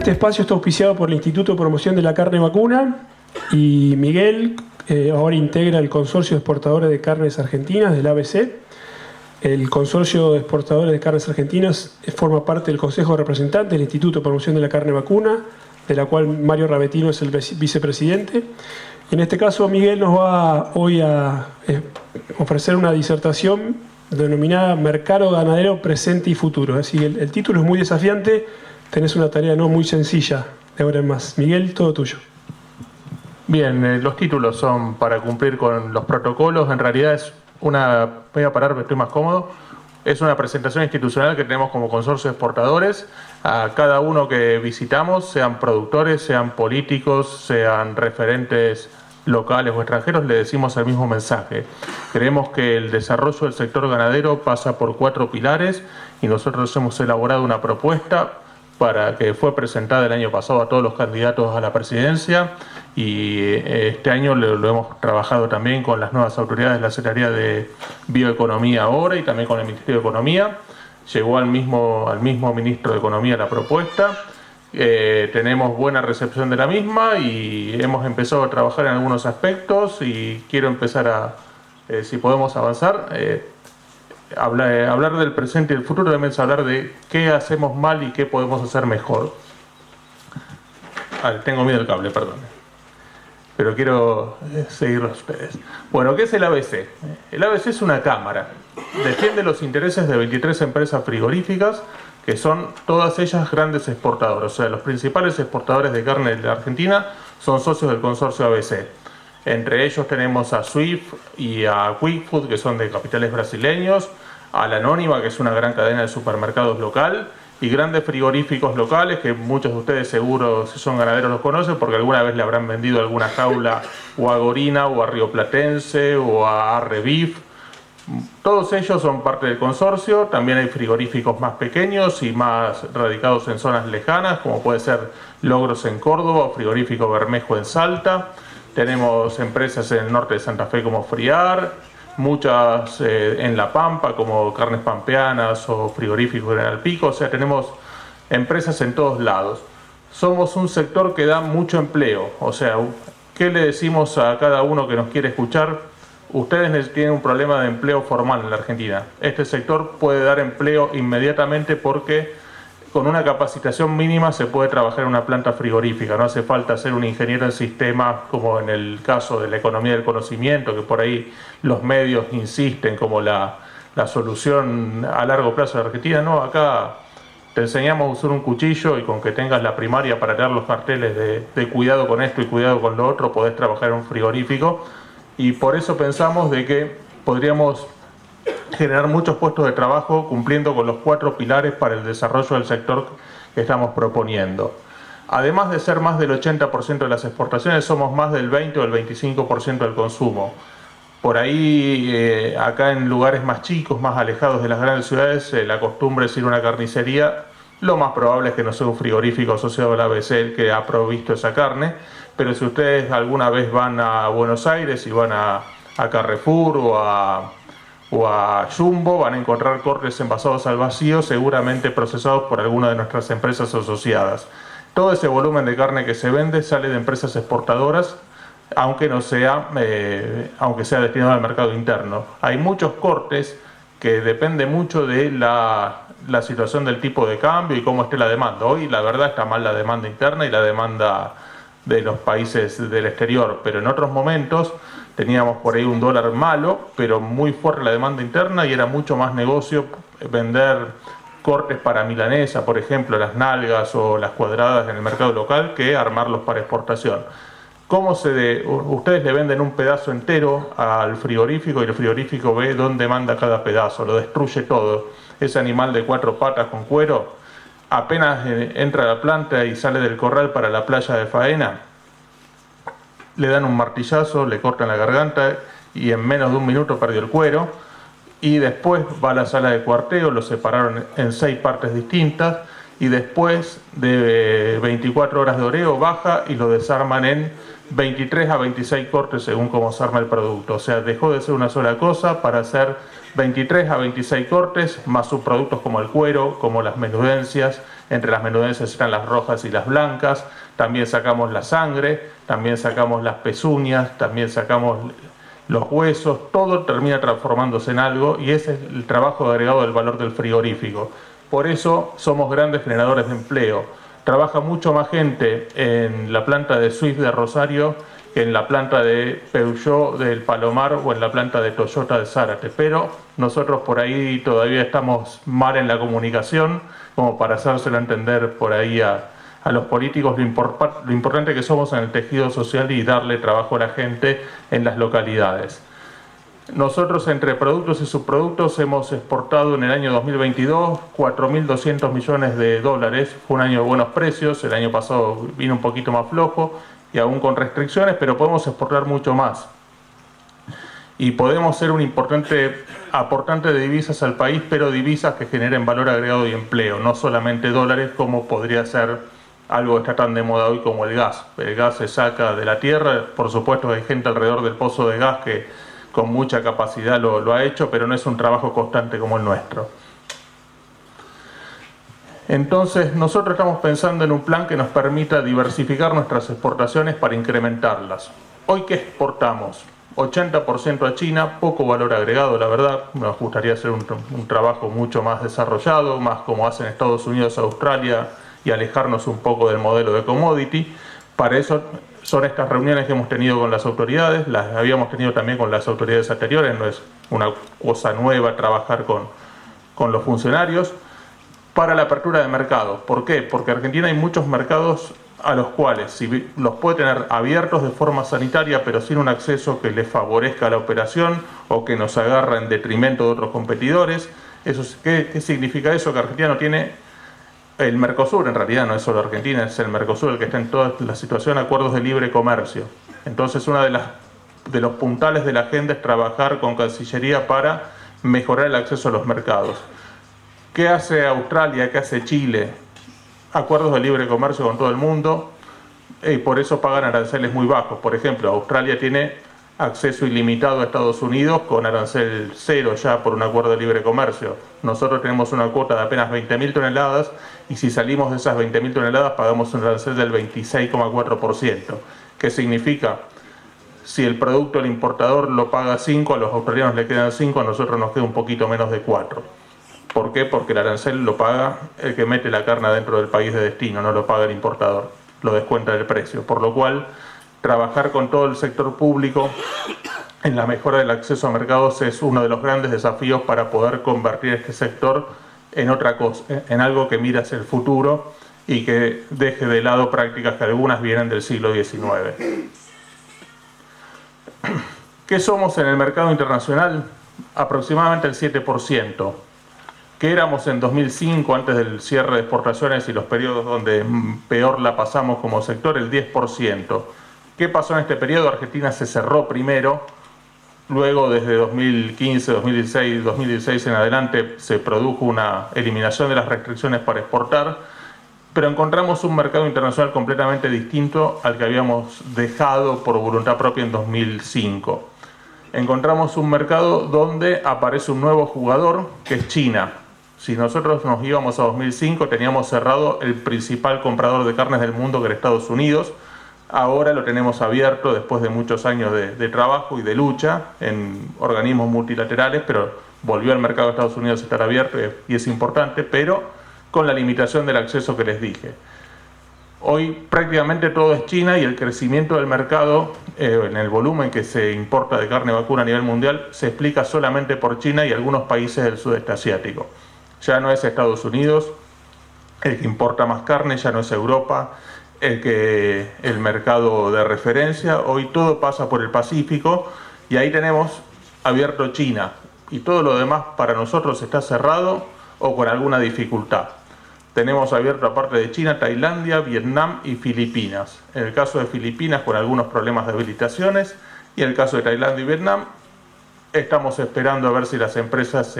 Este espacio está auspiciado por el Instituto de Promoción de la Carne Vacuna y Miguel ahora integra el Consorcio de Exportadores de Carnes Argentinas del ABC. El Consorcio de Exportadores de Carnes Argentinas forma parte del Consejo de Representantes del Instituto de Promoción de la Carne Vacuna, de la cual Mario Ravetino es el vicepresidente. En este caso, Miguel nos va hoy a ofrecer una disertación denominada Mercado Ganadero Presente y Futuro. Así que el título es muy desafiante, tenés una tarea no muy sencilla de ahora en más. Miguel, todo tuyo. Bien, los títulos son para cumplir con los protocolos. En realidad es una... Voy a parar, estoy más cómodo. Es una presentación institucional que tenemos como consorcio de exportadores. A cada uno que visitamos, sean productores, sean políticos, sean referentes locales o extranjeros, le decimos el mismo mensaje. Creemos que el desarrollo del sector ganadero pasa por 4 pilares y nosotros hemos elaborado una propuesta para que fue presentada el año pasado a todos los candidatos a la presidencia y este año lo hemos trabajado también con las nuevas autoridades de la Secretaría de Bioeconomía ahora y también con el Ministerio de Economía. Llegó al mismo Ministro de Economía la propuesta. Tenemos buena recepción de la misma y hemos empezado a trabajar en algunos aspectos y quiero empezar a, si podemos avanzar, hablar del presente y el futuro, también es hablar de qué hacemos mal y qué podemos hacer mejor. Tengo miedo del cable, perdón. Pero quiero seguirlo a ustedes. Bueno, ¿qué es el ABC? El ABC es una cámara. Defiende los intereses de 23 empresas frigoríficas que son todas ellas grandes exportadoras. O sea, los principales exportadores de carne de la Argentina son socios del consorcio ABC. Entre ellos tenemos a Swift y a Quick Food, que son de capitales brasileños, a La Anónima, que es una gran cadena de supermercados local, y grandes frigoríficos locales, que muchos de ustedes seguro, si son ganaderos, los conocen, porque alguna vez le habrán vendido alguna jaula o a Gorina, o a Río Platense, o a Arrebif. Todos ellos son parte del consorcio. También hay frigoríficos más pequeños y más radicados en zonas lejanas, como puede ser Logros en Córdoba o Frigorífico Bermejo en Salta. Tenemos empresas en el norte de Santa Fe como Friar, muchas en La Pampa como Carnes Pampeanas o Frigorífico General Pico. O sea, tenemos empresas en todos lados. Somos un sector que da mucho empleo. O sea, ¿qué le decimos a cada uno que nos quiere escuchar? Ustedes tienen un problema de empleo formal en la Argentina. Este sector puede dar empleo inmediatamente porque con una capacitación mínima se puede trabajar en una planta frigorífica. No hace falta ser un ingeniero en sistemas como en el caso de la economía del conocimiento, que por ahí los medios insisten como la solución a largo plazo de la Argentina. No, acá te enseñamos a usar un cuchillo y con que tengas la primaria para leer los carteles de cuidado con esto y cuidado con lo otro, podés trabajar en un frigorífico. Y por eso pensamos de que podríamos generar muchos puestos de trabajo cumpliendo con los 4 pilares para el desarrollo del sector que estamos proponiendo. Además de ser más del 80% de las exportaciones, somos más del 20 o el 25% del consumo. Por ahí, acá en lugares más chicos, más alejados de las grandes ciudades, la costumbre es ir a una carnicería. Lo más probable es que no sea un frigorífico asociado al ABC el que ha provisto esa carne, pero si ustedes alguna vez van a Buenos Aires y van a Carrefour o a Jumbo, van a encontrar cortes envasados al vacío, seguramente procesados por alguna de nuestras empresas asociadas. Todo ese volumen de carne que se vende sale de empresas exportadoras, aunque sea destinado al mercado interno. Hay muchos cortes que depende mucho de la situación del tipo de cambio y cómo esté la demanda. Hoy la verdad está mal la demanda interna y la demanda de los países del exterior, pero en otros momentos teníamos por ahí un dólar malo, pero muy fuerte la demanda interna y era mucho más negocio vender cortes para milanesa, por ejemplo, las nalgas o las cuadradas en el mercado local, que armarlos para exportación. Ustedes le venden un pedazo entero al frigorífico y el frigorífico ve dónde manda cada pedazo, lo destruye todo. Ese animal de 4 patas con cuero, apenas entra a la planta y sale del corral para la playa de faena, le dan un martillazo, le cortan la garganta y en menos de un minuto perdió el cuero. Y después va a la sala de cuarteo, lo separaron en 6 partes distintas y después de 24 horas de oreo baja y lo desarman en 23 a 26 cortes según cómo se arma el producto. O sea, dejó de ser una sola cosa para ser 23 a 26 cortes, más subproductos como el cuero, como las menudencias. Entre las menudencias están las rojas y las blancas. También sacamos la sangre, también sacamos las pezuñas, también sacamos los huesos. Todo termina transformándose en algo y ese es el trabajo agregado del valor del frigorífico. Por eso somos grandes generadores de empleo. Trabaja mucho más gente en la planta de Swift de Rosario que en la planta de Peugeot del Palomar o en la planta de Toyota de Zárate. Pero nosotros por ahí todavía estamos mal en la comunicación, como para hacérselo entender por ahí a los políticos lo importante que somos en el tejido social y darle trabajo a la gente en las localidades. Nosotros entre productos y subproductos hemos exportado en el año 2022 4.200 millones de dólares. Fue un año de buenos precios, el año pasado vino un poquito más flojo y aún con restricciones, pero podemos exportar mucho más. Y podemos ser un importante aportante de divisas al país, pero divisas que generen valor agregado y empleo, no solamente dólares como podría ser algo que está tan de moda hoy como el gas. El gas se saca de la tierra, por supuesto que hay gente alrededor del pozo de gas que con mucha capacidad lo ha hecho, pero no es un trabajo constante como el nuestro. Entonces, nosotros estamos pensando en un plan que nos permita diversificar nuestras exportaciones para incrementarlas. Hoy, ¿qué exportamos? 80% a China, poco valor agregado, la verdad. Nos gustaría hacer un trabajo mucho más desarrollado, más como hacen Estados Unidos, Australia, y alejarnos un poco del modelo de commodity. Para eso son estas reuniones que hemos tenido con las autoridades, las habíamos tenido también con las autoridades anteriores, no es una cosa nueva trabajar con los funcionarios, para la apertura de mercados. ¿Por qué? Porque en Argentina hay muchos mercados a los cuales si los puede tener abiertos de forma sanitaria, pero sin un acceso que les favorezca la operación o que nos agarra en detrimento de otros competidores. ¿Qué significa eso? Que Argentina no tiene... El Mercosur, en realidad no es solo Argentina, es el Mercosur el que está en toda la situación, acuerdos de libre comercio. Entonces, uno de los puntales de la agenda es trabajar con Cancillería para mejorar el acceso a los mercados. ¿Qué hace Australia? ¿Qué hace Chile? Acuerdos de libre comercio con todo el mundo y por eso pagan aranceles muy bajos. Por ejemplo, Australia tiene acceso ilimitado a Estados Unidos con arancel cero ya por un acuerdo de libre comercio. Nosotros tenemos una cuota de apenas 20.000 toneladas y si salimos de esas 20.000 toneladas pagamos un arancel del 26,4%. ¿Qué significa? Si el producto el importador lo paga 5, a los australianos le quedan 5, a nosotros nos queda un poquito menos de 4. ¿Por qué? Porque el arancel lo paga el que mete la carne dentro del país de destino, no lo paga el importador, lo descuenta del precio. Por lo cual, trabajar con todo el sector público en la mejora del acceso a mercados es uno de los grandes desafíos para poder convertir este sector en otra cosa, en algo que mira hacia el futuro y que deje de lado prácticas que algunas vienen del siglo XIX. ¿Qué somos en el mercado internacional? Aproximadamente el 7%. ¿Qué éramos en 2005, antes del cierre de exportaciones y los periodos donde peor la pasamos como sector? El 10%. ¿Qué pasó en este periodo? Argentina se cerró primero, luego desde 2015, 2016 en adelante se produjo una eliminación de las restricciones para exportar, pero encontramos un mercado internacional completamente distinto al que habíamos dejado por voluntad propia en 2005. Encontramos un mercado donde aparece un nuevo jugador, que es China. Si nosotros nos íbamos a 2005, teníamos cerrado el principal comprador de carnes del mundo, que era Estados Unidos. Ahora lo tenemos abierto después de muchos años de trabajo y de lucha en organismos multilaterales, pero volvió al mercado de Estados Unidos a estar abierto y es importante, pero con la limitación del acceso que les dije. Hoy prácticamente todo es China y el crecimiento del mercado en el volumen que se importa de carne vacuna a nivel mundial se explica solamente por China y algunos países del sudeste asiático. Ya no es Estados Unidos el que importa más carne, ya no es Europa el mercado de referencia. Hoy todo pasa por el Pacífico y ahí tenemos abierto China y todo lo demás para nosotros está cerrado o con alguna dificultad. Tenemos abierto aparte de China, Tailandia, Vietnam y Filipinas. En el caso de Filipinas con algunos problemas de habilitaciones y en el caso de Tailandia y Vietnam estamos esperando a ver si las empresas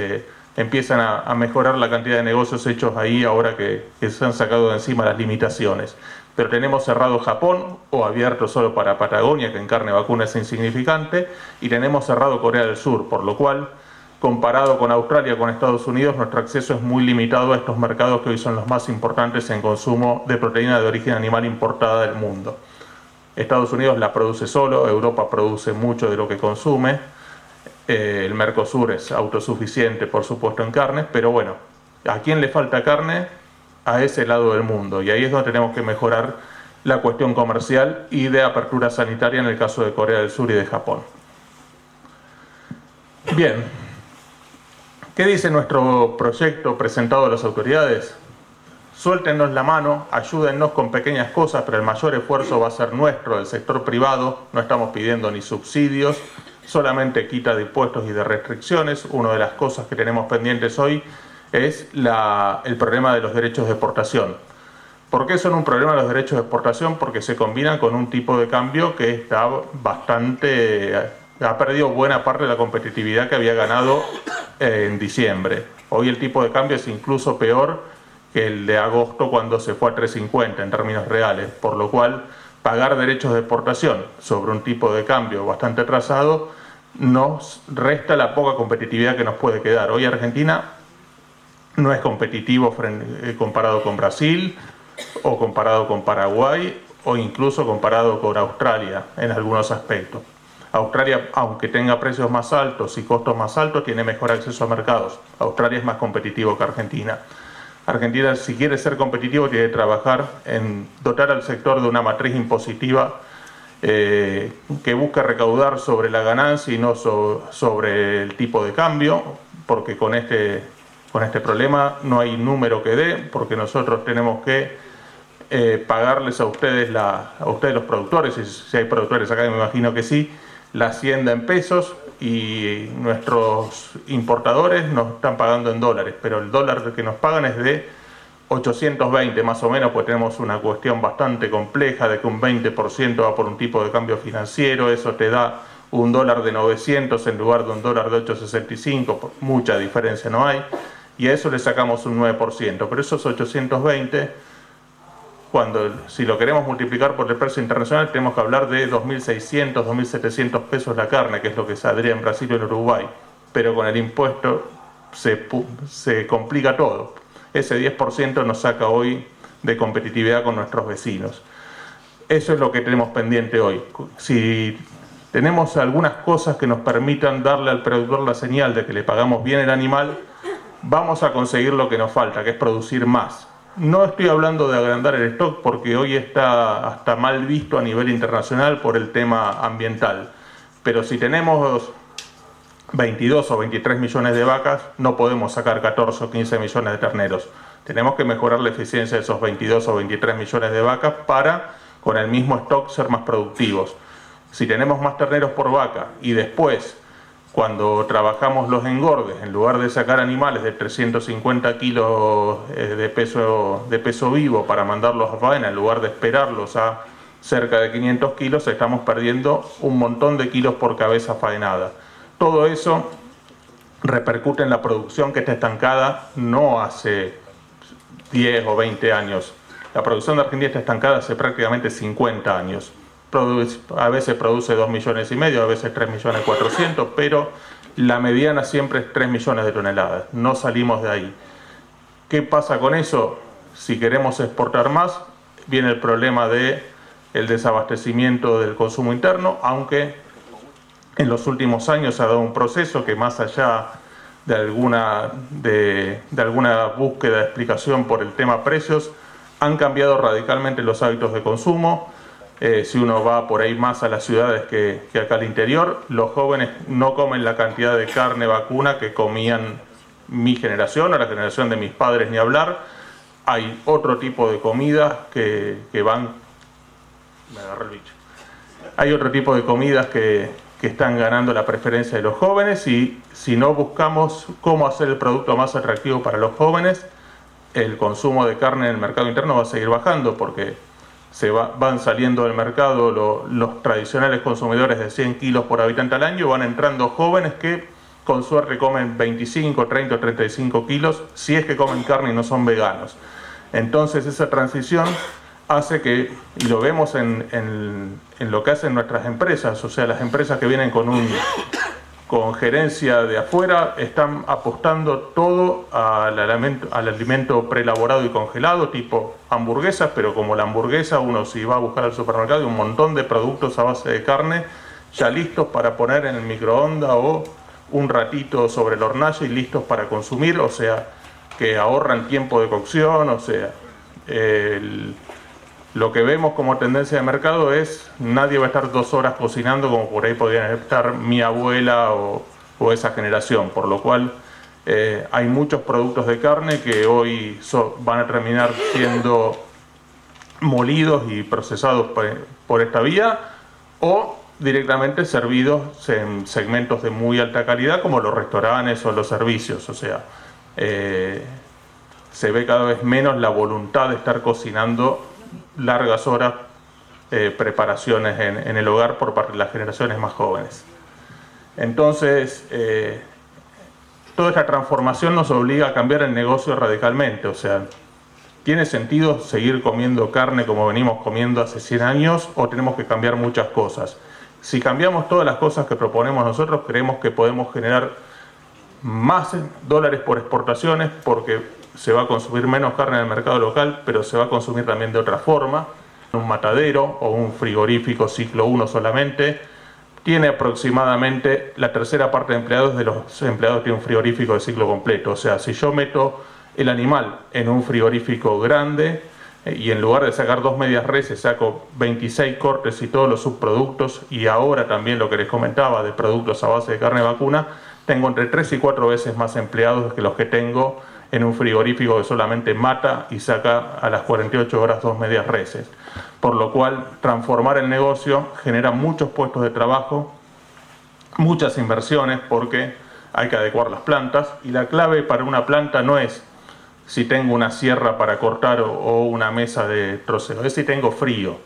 empiezan a mejorar la cantidad de negocios hechos ahí ahora que se han sacado de encima las limitaciones. Pero tenemos cerrado Japón o abierto solo para Patagonia, que en carne vacuna es insignificante, y tenemos cerrado Corea del Sur, por lo cual comparado con Australia, con Estados Unidos, nuestro acceso es muy limitado a estos mercados que hoy son los más importantes en consumo de proteína de origen animal importada del mundo. Estados Unidos la produce solo, Europa produce mucho de lo que consume, el Mercosur es autosuficiente, por supuesto, en carnes, pero bueno, ¿a quién le falta carne? A ese lado del mundo, y ahí es donde tenemos que mejorar la cuestión comercial y de apertura sanitaria en el caso de Corea del Sur y de Japón. Bien, ¿qué dice nuestro proyecto presentado a las autoridades? Suéltennos la mano, ayúdennos con pequeñas cosas, pero el mayor esfuerzo va a ser nuestro, del sector privado. No estamos pidiendo ni subsidios, solamente quita de impuestos y de restricciones. Una de las cosas que tenemos pendientes hoy es el problema de los derechos de exportación. ¿Por qué son un problema los derechos de exportación? Porque se combinan con un tipo de cambio que está ha perdido buena parte de la competitividad que había ganado en diciembre. Hoy el tipo de cambio es incluso peor que el de agosto, cuando se fue a 3.50 en términos reales, por lo cual pagar derechos de exportación sobre un tipo de cambio bastante atrasado nos resta la poca competitividad que nos puede quedar. Hoy Argentina no es competitivo comparado con Brasil, o comparado con Paraguay, o incluso comparado con Australia en algunos aspectos. Australia, aunque tenga precios más altos y costos más altos, tiene mejor acceso a mercados. Australia es más competitivo que Argentina. Argentina, si quiere ser competitivo, tiene que trabajar en dotar al sector de una matriz impositiva que busque recaudar sobre la ganancia y no sobre el tipo de cambio, porque con este problema no hay número que dé, porque nosotros tenemos que pagarles a ustedes los productores, y si hay productores acá me imagino que sí, la hacienda en pesos, y nuestros importadores nos están pagando en dólares, pero el dólar que nos pagan es de 820 más o menos, pues tenemos una cuestión bastante compleja de que un 20% va por un tipo de cambio financiero, eso te da un dólar de 900 en lugar de un dólar de 865, mucha diferencia no hay, y a eso le sacamos un 9%, pero esos 820, si lo queremos multiplicar por el precio internacional, tenemos que hablar de 2.600, 2.700 pesos la carne, que es lo que saldría en Brasil y en Uruguay. Pero con el impuesto se complica todo. Ese 10% nos saca hoy de competitividad con nuestros vecinos. Eso es lo que tenemos pendiente hoy. Si tenemos algunas cosas que nos permitan darle al productor la señal de que le pagamos bien el animal, vamos a conseguir lo que nos falta, que es producir más. No estoy hablando de agrandar el stock porque hoy está hasta mal visto a nivel internacional por el tema ambiental. Pero si tenemos 22 o 23 millones de vacas, no podemos sacar 14 o 15 millones de terneros. Tenemos que mejorar la eficiencia de esos 22 o 23 millones de vacas para, con el mismo stock, ser más productivos. Si tenemos más terneros por vaca y después, cuando trabajamos los engordes, en lugar de sacar animales de 350 kilos de peso vivo para mandarlos a faena, en lugar de esperarlos a cerca de 500 kilos, estamos perdiendo un montón de kilos por cabeza faenada. Todo eso repercute en la producción, que está estancada no hace 10 o 20 años. La producción de Argentina está estancada hace prácticamente 50 años. A veces produce 2,5 millones, a veces 3,4 millones, pero la mediana siempre es 3 millones de toneladas. No salimos de ahí. ¿Qué pasa con eso? Si queremos exportar más, viene el problema del desabastecimiento del consumo interno, aunque en los últimos años se ha dado un proceso que, más allá de alguna búsqueda de explicación por el tema precios, han cambiado radicalmente los hábitos de consumo. Si uno va por ahí más a las ciudades que acá al interior, los jóvenes no comen la cantidad de carne vacuna que comían mi generación o la generación de mis padres, ni hablar. Hay otro tipo de comidas que van... Me agarré el bicho. Hay otro tipo de comidas que están ganando la preferencia de los jóvenes, y si no buscamos cómo hacer el producto más atractivo para los jóvenes, el consumo de carne en el mercado interno va a seguir bajando, porque van saliendo del mercado los tradicionales consumidores de 100 kilos por habitante al año, van entrando jóvenes que con suerte comen 25, 30 o 35 kilos, si es que comen carne y no son veganos. Entonces esa transición hace que, y lo vemos en lo que hacen nuestras empresas, o sea, las empresas que vienen con con gerencia de afuera, están apostando todo al alimento preelaborado y congelado, tipo hamburguesas, pero como la hamburguesa, uno si va a buscar al supermercado, hay un montón de productos a base de carne ya listos para poner en el microondas o un ratito sobre el hornalla y listos para consumir, o sea, que ahorran tiempo de cocción, o sea, lo que vemos como tendencia de mercado es nadie va a estar 2 horas cocinando como por ahí podrían estar mi abuela o esa generación, por lo cual hay muchos productos de carne que hoy van a terminar siendo molidos y procesados por esta vía o directamente servidos en segmentos de muy alta calidad como los restaurantes o los servicios, o sea, se ve cada vez menos la voluntad de estar cocinando largas horas, preparaciones en el hogar por parte de las generaciones más jóvenes. Entonces, toda esta transformación nos obliga a cambiar el negocio radicalmente, o sea, ¿tiene sentido seguir comiendo carne como venimos comiendo hace 100 años o tenemos que cambiar muchas cosas? Si cambiamos todas las cosas que proponemos nosotros, creemos que podemos generar más dólares por exportaciones porque se va a consumir menos carne en el mercado local, pero se va a consumir también de otra forma. Un matadero o un frigorífico ciclo 1 solamente tiene aproximadamente la tercera parte de empleados los empleados tiene un frigorífico de ciclo completo. O sea, si yo meto el animal en un frigorífico grande y en lugar de sacar 2 medias reses saco 26 cortes y todos los subproductos y ahora también lo que les comentaba de productos a base de carne vacuna, tengo entre 3 y 4 veces más empleados que los que tengo en un frigorífico que solamente mata y saca a las 48 horas 2 medias reses. Por lo cual, transformar el negocio genera muchos puestos de trabajo, muchas inversiones porque hay que adecuar las plantas y la clave para una planta no es si tengo una sierra para cortar o una mesa de troceo, es si tengo frío.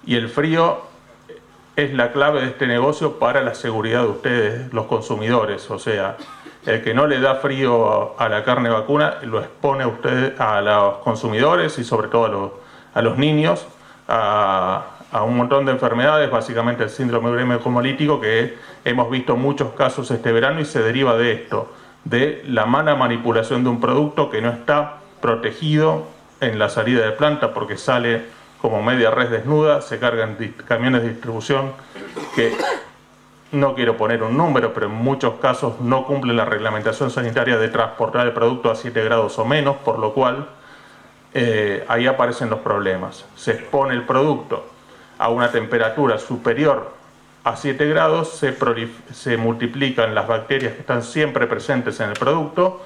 Y el frío es la clave de este negocio para la seguridad de ustedes, los consumidores, o sea, el que no le da frío a la carne vacuna lo expone a ustedes, a los consumidores y sobre todo a los niños a un montón de enfermedades, básicamente el síndrome hemolítico que hemos visto muchos casos este verano y se deriva de esto, de la mala manipulación de un producto que no está protegido en la salida de planta porque sale como media res desnuda, se cargan camiones de distribución que no quiero poner un número, pero en muchos casos no cumplen la reglamentación sanitaria de transportar el producto a 7 grados o menos, por lo cual ahí aparecen los problemas. Se expone el producto a una temperatura superior a 7 grados, se multiplican las bacterias que están siempre presentes en el producto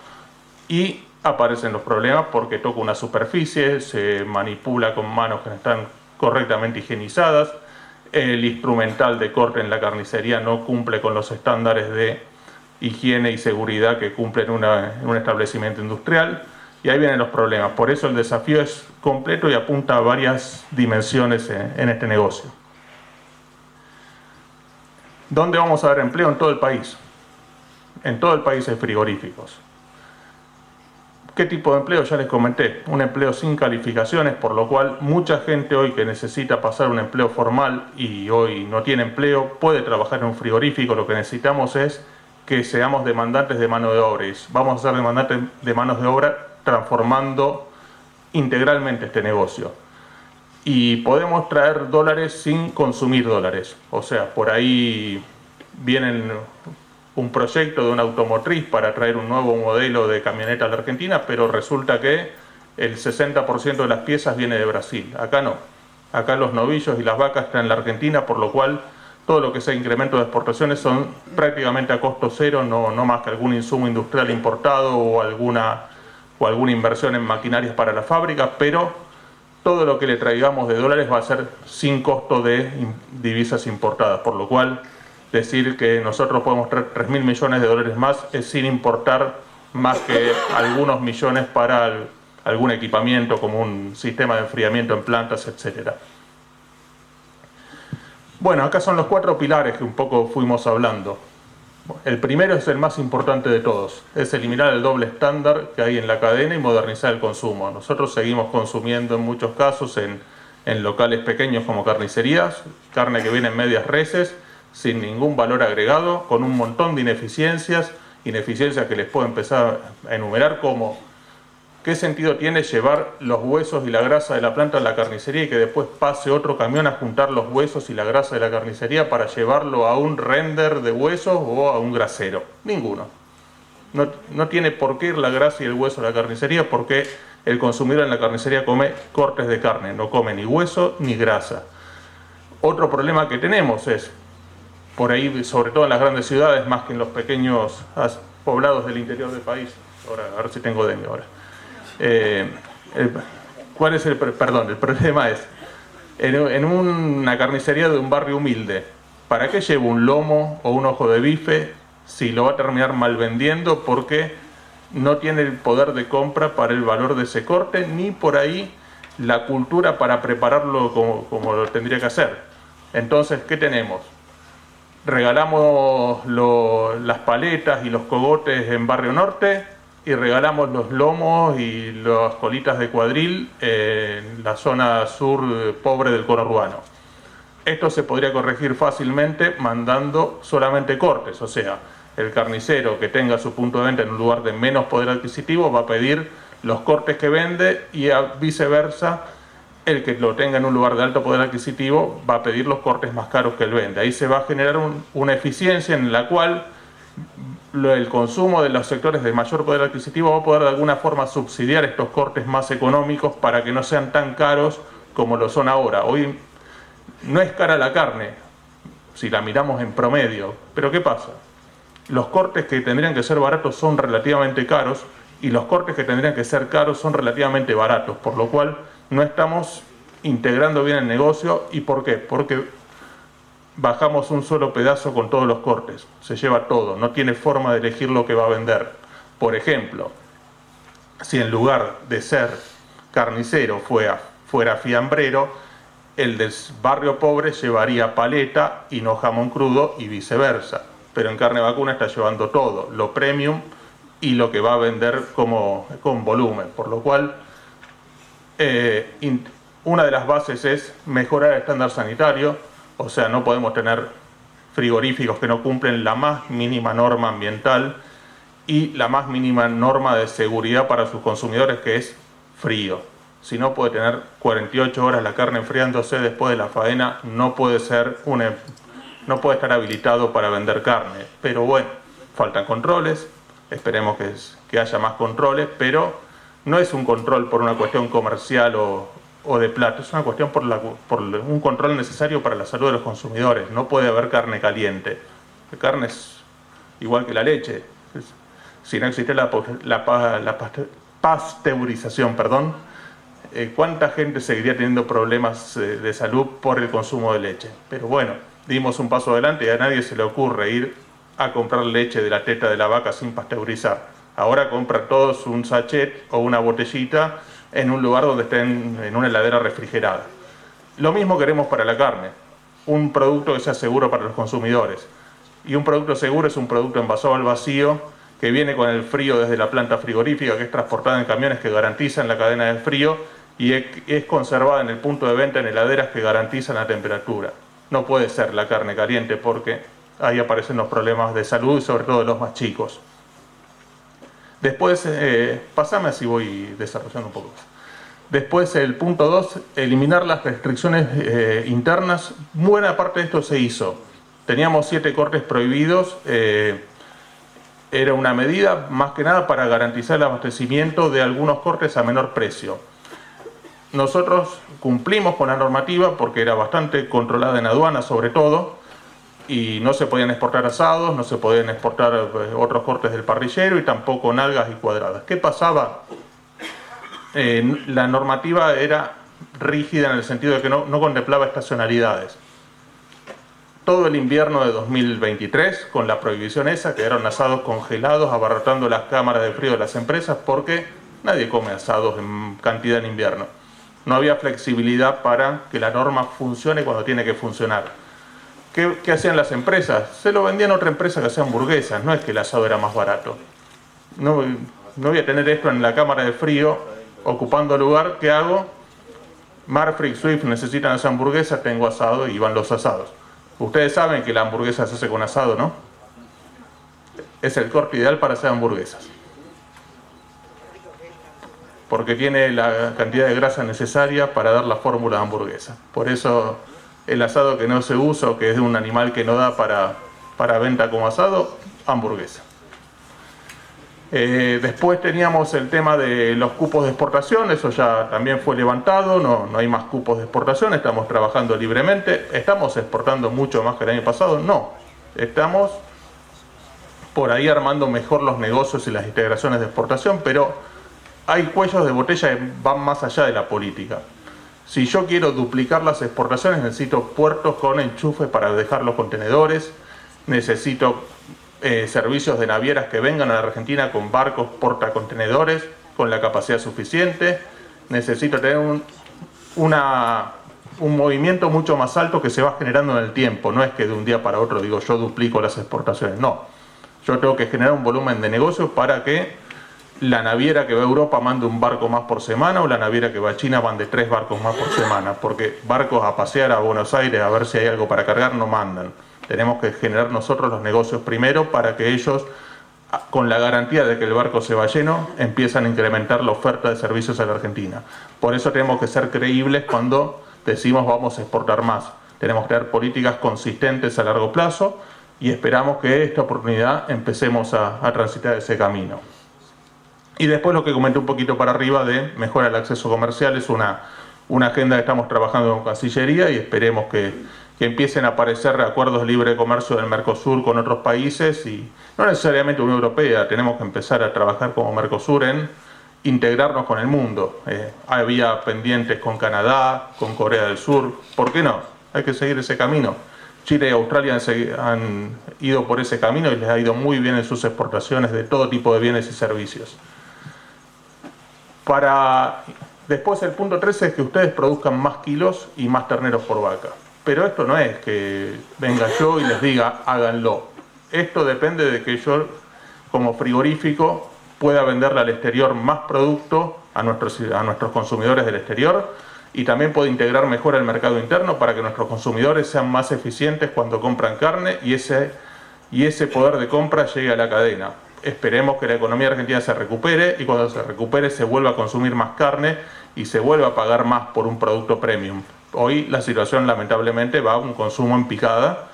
y aparecen los problemas porque toca una superficie, se manipula con manos que no están correctamente higienizadas, el instrumental de corte en la carnicería no cumple con los estándares de higiene y seguridad que cumplen en un establecimiento industrial y ahí vienen los problemas. Por eso el desafío es completo y apunta a varias dimensiones en este negocio. ¿Dónde vamos a ver empleo? En todo el país. En todo el país hay frigoríficos. ¿Qué tipo de empleo? Ya les comenté, un empleo sin calificaciones, por lo cual mucha gente hoy que necesita pasar un empleo formal y hoy no tiene empleo, puede trabajar en un frigorífico. Lo que necesitamos es que seamos demandantes de mano de obra. Y vamos a ser demandantes de manos de obra transformando integralmente este negocio. Y podemos traer dólares sin consumir dólares. O sea, por ahí vienen un proyecto de una automotriz para traer un nuevo modelo de camioneta a la Argentina, pero resulta que el 60% de las piezas viene de Brasil. Acá no. Acá los novillos y las vacas están en la Argentina, por lo cual todo lo que sea incremento de exportaciones son prácticamente a costo cero, no más que algún insumo industrial importado o alguna inversión en maquinarias para la fábrica, pero todo lo que le traigamos de dólares va a ser sin costo de divisas importadas, por lo cual decir que nosotros podemos traer 3.000 millones de dólares más es sin importar más que algunos millones para algún equipamiento como un sistema de enfriamiento en plantas, etc. Bueno, acá son los 4 pilares que un poco fuimos hablando. El primero es el más importante de todos, es eliminar el doble estándar que hay en la cadena y modernizar el consumo. Nosotros seguimos consumiendo en muchos casos en locales pequeños como carnicerías, carne que viene en medias reses, sin ningún valor agregado, con un montón de ineficiencias que les puedo empezar a enumerar, como ¿qué sentido tiene llevar los huesos y la grasa de la planta a la carnicería y que después pase otro camión a juntar los huesos y la grasa de la carnicería para llevarlo a un render de huesos o a un grasero? Ninguno. No tiene por qué ir la grasa y el hueso a la carnicería, porque el consumidor en la carnicería come cortes de carne, no come ni hueso ni grasa. Otro problema que tenemos es, por ahí, sobre todo en las grandes ciudades, más que en los pequeños poblados del interior del país, ahora, a ver si tengo dengue ahora. ¿Cuál es el problema? Es, en una carnicería de un barrio humilde, ¿para qué llevo un lomo o un ojo de bife si lo va a terminar mal vendiendo porque no tiene el poder de compra para el valor de ese corte, ni por ahí la cultura para prepararlo como lo tendría que hacer? Entonces, ¿qué tenemos? Regalamos las paletas y los cogotes en Barrio Norte y regalamos los lomos y las colitas de cuadril en la zona sur pobre del conurbano. Esto se podría corregir fácilmente mandando solamente cortes, o sea, el carnicero que tenga su punto de venta en un lugar de menos poder adquisitivo va a pedir los cortes que vende, y viceversa, el que lo tenga en un lugar de alto poder adquisitivo va a pedir los cortes más caros que él vende. Ahí se va a generar una eficiencia en la cual el consumo de los sectores de mayor poder adquisitivo va a poder de alguna forma subsidiar estos cortes más económicos para que no sean tan caros como lo son ahora. Hoy no es cara la carne, si la miramos en promedio, pero ¿qué pasa? Los cortes que tendrían que ser baratos son relativamente caros, y los cortes que tendrían que ser caros son relativamente baratos, por lo cual no estamos integrando bien el negocio. ¿Y por qué? Porque bajamos un solo pedazo con todos los cortes, se lleva todo, no tiene forma de elegir lo que va a vender. Por ejemplo, si en lugar de ser carnicero fuera fiambrero, el del barrio pobre llevaría paleta y no jamón crudo, y viceversa. Pero en carne vacuna está llevando todo, lo premium y lo que va a vender con volumen. Por lo cual, una de las bases es mejorar el estándar sanitario. O sea, no podemos tener frigoríficos que no cumplen la más mínima norma ambiental y la más mínima norma de seguridad para sus consumidores, que es frío. Si no puede tener 48 horas la carne enfriándose después de la faena, no puede estar habilitado para vender carne. Pero bueno, faltan controles, esperemos que haya más controles, pero no es un control por una cuestión comercial o de plata, es una cuestión por un control necesario para la salud de los consumidores. No puede haber carne caliente. La carne es igual que la leche. Si no existe la pasteurización, ¿cuánta gente seguiría teniendo problemas de salud por el consumo de leche? Pero bueno, dimos un paso adelante y a nadie se le ocurre ir a comprar leche de la teta de la vaca sin pasteurizar. Ahora compra todos un sachet o una botellita en un lugar donde estén en una heladera refrigerada. Lo mismo queremos para la carne, un producto que sea seguro para los consumidores. Y un producto seguro es un producto envasado al vacío, que viene con el frío desde la planta frigorífica, que es transportada en camiones que garantizan la cadena de frío, y es conservada en el punto de venta en heladeras que garantizan la temperatura. No puede ser la carne caliente, porque ahí aparecen los problemas de salud, sobre todo de los más chicos. Después, pasame así voy desarrollando un poco más. Después, el punto 2, eliminar las restricciones internas. Buena parte de esto se hizo. Teníamos 7 cortes prohibidos. Era una medida más que nada para garantizar el abastecimiento de algunos cortes a menor precio. Nosotros cumplimos con la normativa porque era bastante controlada en aduana, sobre todo, y no se podían exportar asados, no se podían exportar otros cortes del parrillero y tampoco nalgas y cuadradas. ¿Qué pasaba? La normativa era rígida en el sentido de que no contemplaba estacionalidades. Todo el invierno de 2023, con la prohibición esa, quedaron asados congelados, abarrotando las cámaras de frío de las empresas, porque nadie come asados en cantidad en invierno. No había flexibilidad para que la norma funcione cuando tiene que funcionar. ¿Qué hacían las empresas? Se lo vendían a otra empresa que hacía hamburguesas, no es que el asado era más barato. No voy a tener esto en la cámara de frío ocupando lugar. ¿Qué hago? Marfrig, Swift necesitan esa hamburguesa, tengo asado y van los asados. Ustedes saben que la hamburguesa se hace con asado, ¿no? Es el corte ideal para hacer hamburguesas, porque tiene la cantidad de grasa necesaria para dar la fórmula de hamburguesa. Por eso el asado que no se usa o que es de un animal que no da para venta como asado, hamburguesa. Después teníamos el tema de los cupos de exportación, eso ya también fue levantado, no hay más cupos de exportación, estamos trabajando libremente. ¿Estamos exportando mucho más que el año pasado? No, estamos por ahí armando mejor los negocios y las integraciones de exportación, pero hay cuellos de botella que van más allá de la política. Si yo quiero duplicar las exportaciones, necesito puertos con enchufe para dejar los contenedores, necesito servicios de navieras que vengan a la Argentina con barcos portacontenedores con la capacidad suficiente, necesito tener un movimiento mucho más alto que se va generando en el tiempo. No es que de un día para otro digo yo duplico las exportaciones, no. Yo tengo que generar un volumen de negocios para que la naviera que va a Europa mande un barco más por semana, o la naviera que va a China mande 3 barcos más por semana, porque barcos a pasear a Buenos Aires a ver si hay algo para cargar no mandan. Tenemos que generar nosotros los negocios primero para que ellos, con la garantía de que el barco se va lleno, empiezan a incrementar la oferta de servicios a la Argentina. Por eso tenemos que ser creíbles cuando decimos vamos a exportar más. Tenemos que tener políticas consistentes a largo plazo y esperamos que esta oportunidad empecemos a transitar ese camino. Y después lo que comenté un poquito para arriba de mejora del acceso comercial es una agenda que estamos trabajando con Cancillería y esperemos que empiecen a aparecer acuerdos de libre comercio del Mercosur con otros países y no necesariamente Unión Europea. Tenemos que empezar a trabajar como Mercosur en integrarnos con el mundo. Había pendientes con Canadá, con Corea del Sur. ¿Por qué no? Hay que seguir ese camino. Chile y Australia han ido por ese camino y les ha ido muy bien en sus exportaciones de todo tipo de bienes y servicios. Después el punto 13 es que ustedes produzcan más kilos y más terneros por vaca. Pero esto no es que venga yo y les diga háganlo. Esto depende de que yo como frigorífico pueda venderle al exterior más producto a nuestros consumidores del exterior y también pueda integrar mejor el mercado interno para que nuestros consumidores sean más eficientes cuando compran carne y ese poder de compra llegue a la cadena. Esperemos que la economía argentina se recupere y cuando se recupere se vuelva a consumir más carne y se vuelva a pagar más por un producto premium. Hoy la situación lamentablemente va a un consumo en picada,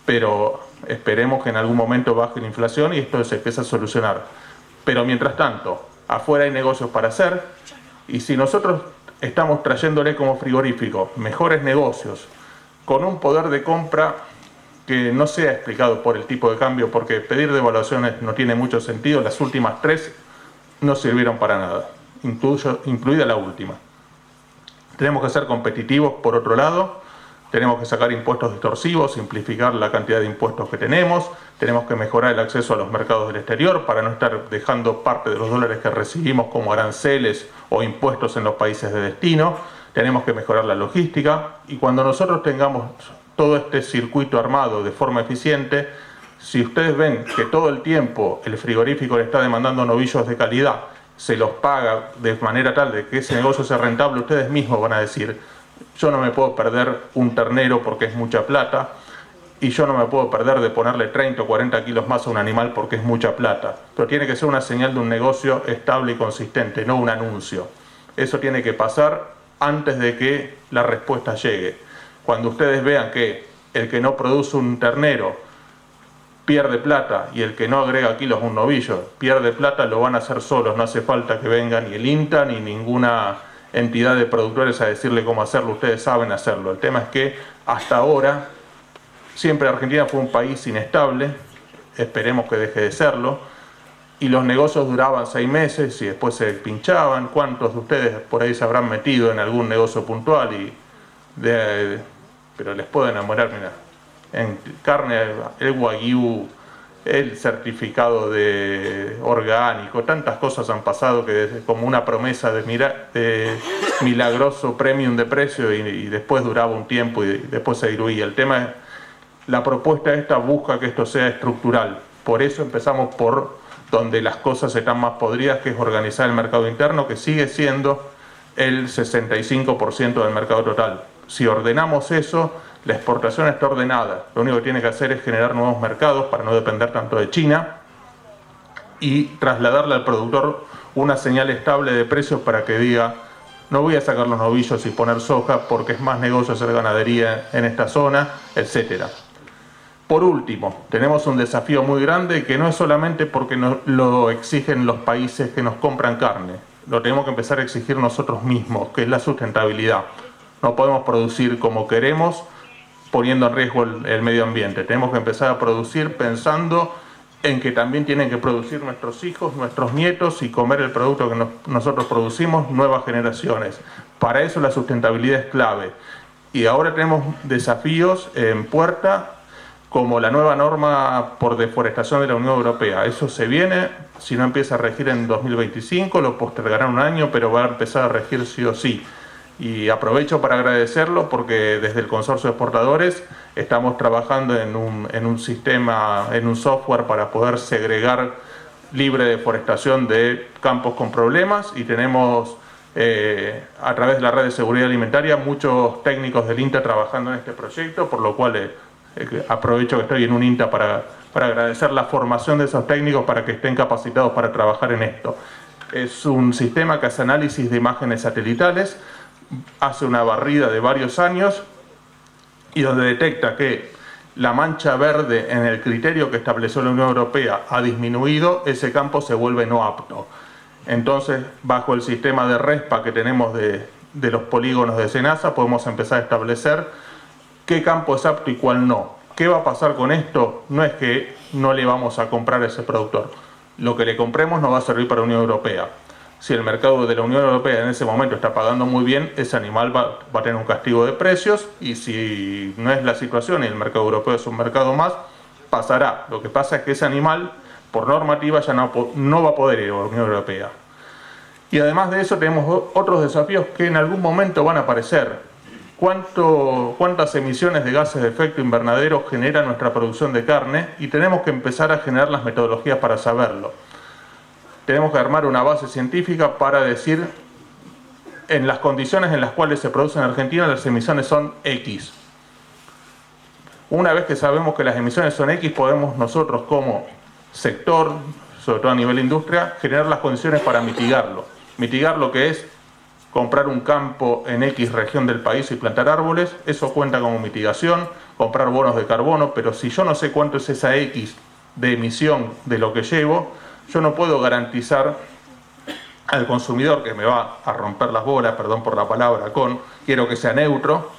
pero esperemos que en algún momento baje la inflación y esto se empiece a solucionar. Pero mientras tanto, afuera hay negocios para hacer y si nosotros estamos trayéndole como frigorífico mejores negocios con un poder de compra que no sea explicado por el tipo de cambio, porque pedir devaluaciones no tiene mucho sentido, las últimas 3 no sirvieron para nada, incluida la última. Tenemos que ser competitivos por otro lado, tenemos que sacar impuestos distorsivos, simplificar la cantidad de impuestos que tenemos que mejorar el acceso a los mercados del exterior para no estar dejando parte de los dólares que recibimos como aranceles o impuestos en los países de destino, tenemos que mejorar la logística y cuando nosotros tengamos todo este circuito armado de forma eficiente, si ustedes ven que todo el tiempo el frigorífico le está demandando novillos de calidad, se los paga de manera tal de que ese negocio sea rentable, ustedes mismos van a decir, yo no me puedo perder un ternero porque es mucha plata, y yo no me puedo perder de ponerle 30 o 40 kilos más a un animal porque es mucha plata. Pero tiene que ser una señal de un negocio estable y consistente, no un anuncio. Eso tiene que pasar antes de que la respuesta llegue. Cuando ustedes vean que el que no produce un ternero pierde plata y el que no agrega kilos a un novillo pierde plata, lo van a hacer solos. No hace falta que venga ni el INTA ni ninguna entidad de productores a decirle cómo hacerlo. Ustedes saben hacerlo. El tema es que hasta ahora siempre Argentina fue un país inestable, esperemos que deje de serlo, y los negocios duraban 6 meses y después se pinchaban. ¿Cuántos de ustedes por ahí se habrán metido en algún negocio puntual? Pero les puedo enamorar, mira, en carne, el wagyu, el certificado de orgánico, tantas cosas han pasado que como una promesa de milagroso premium de precio y después duraba un tiempo y después se diluía. El tema es, la propuesta esta busca que esto sea estructural, por eso empezamos por donde las cosas están más podridas, que es organizar el mercado interno, que sigue siendo el 65% del mercado total. Si ordenamos eso, La exportación está ordenada, lo único que tiene que hacer es generar nuevos mercados para no depender tanto de China y trasladarle al productor una señal estable de precios para que diga: no voy a sacar los novillos y poner soja porque es más negocio hacer ganadería en esta zona, etc. Por último, tenemos un desafío muy grande que no es solamente porque lo exigen los países que nos compran carne, lo tenemos que empezar a exigir nosotros mismos, que es la sustentabilidad. No podemos producir como queremos poniendo en riesgo el medio ambiente. Tenemos que empezar a producir pensando en que también tienen que producir nuestros hijos, nuestros nietos y comer el producto que nosotros producimos, nuevas generaciones. Para eso la sustentabilidad es clave. Y ahora tenemos desafíos en puerta, como la nueva norma por deforestación de la Unión Europea. Eso se viene, si no empieza a regir en 2025, lo postergarán un año, pero va a empezar a regir sí o sí. Y aprovecho para agradecerlo porque desde el Consorcio de Exportadores estamos trabajando en un sistema, en un software para poder segregar libre deforestación de campos con problemas, y tenemos a través de la red de seguridad alimentaria muchos técnicos del INTA trabajando en este proyecto, por lo cual aprovecho que estoy en un INTA para agradecer la formación de esos técnicos para que estén capacitados para trabajar en esto. Es un sistema que hace análisis de imágenes satelitales, hace una barrida de varios años y donde detecta que la mancha verde en el criterio que estableció la Unión Europea ha disminuido, ese campo se vuelve no apto. Entonces, bajo el sistema de RESPA que tenemos de los polígonos de SENASA, podemos empezar a establecer qué campo es apto y cuál no. ¿Qué va a pasar con esto? No es que no le vamos a comprar a ese productor. Lo que le compremos no va a servir para la Unión Europea. Si el mercado de la Unión Europea en ese momento está pagando muy bien, ese animal va a tener un castigo de precios, y si no es la situación y el mercado europeo es un mercado más, pasará. Lo que pasa es que ese animal, por normativa, ya no va a poder ir a la Unión Europea. Y además de eso tenemos otros desafíos que en algún momento van a aparecer. ¿Cuántas emisiones de gases de efecto invernadero genera nuestra producción de carne? Y tenemos que empezar a generar las metodologías para saberlo. Tenemos que armar una base científica para decir, en las condiciones en las cuales se produce en Argentina, las emisiones son X. Una vez que sabemos que las emisiones son X, podemos nosotros como sector, sobre todo a nivel industria, generar las condiciones para mitigarlo. Mitigar lo que es comprar un campo en X región del país y plantar árboles, eso cuenta como mitigación, comprar bonos de carbono, pero si yo no sé cuánto es esa X de emisión de lo que llevo, yo no puedo garantizar al consumidor, que me va a romper las bolas, perdón por la palabra, quiero que sea neutro,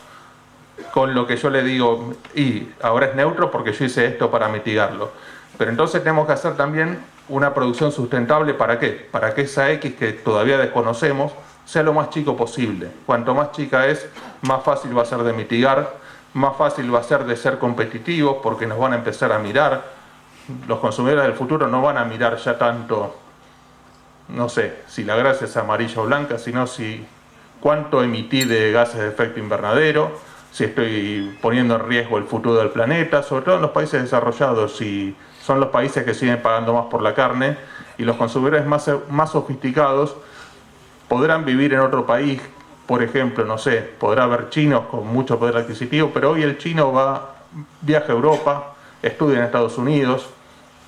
con lo que yo le digo, y ahora es neutro porque yo hice esto para mitigarlo. Pero entonces tenemos que hacer también una producción sustentable. ¿Para qué? Para que esa X que todavía desconocemos sea lo más chico posible. Cuanto más chica es, más fácil va a ser de mitigar, más fácil va a ser de ser competitivos, porque nos van a empezar a mirar. Los consumidores del futuro no van a mirar ya tanto, no sé, si la grasa es amarilla o blanca, sino si cuánto emití de gases de efecto invernadero, si estoy poniendo en riesgo el futuro del planeta, sobre todo en los países desarrollados, si son los países que siguen pagando más por la carne, y los consumidores más sofisticados podrán vivir en otro país. Por ejemplo, no sé, podrá haber chinos con mucho poder adquisitivo, pero hoy el chino viaja a Europa, estudia en Estados Unidos,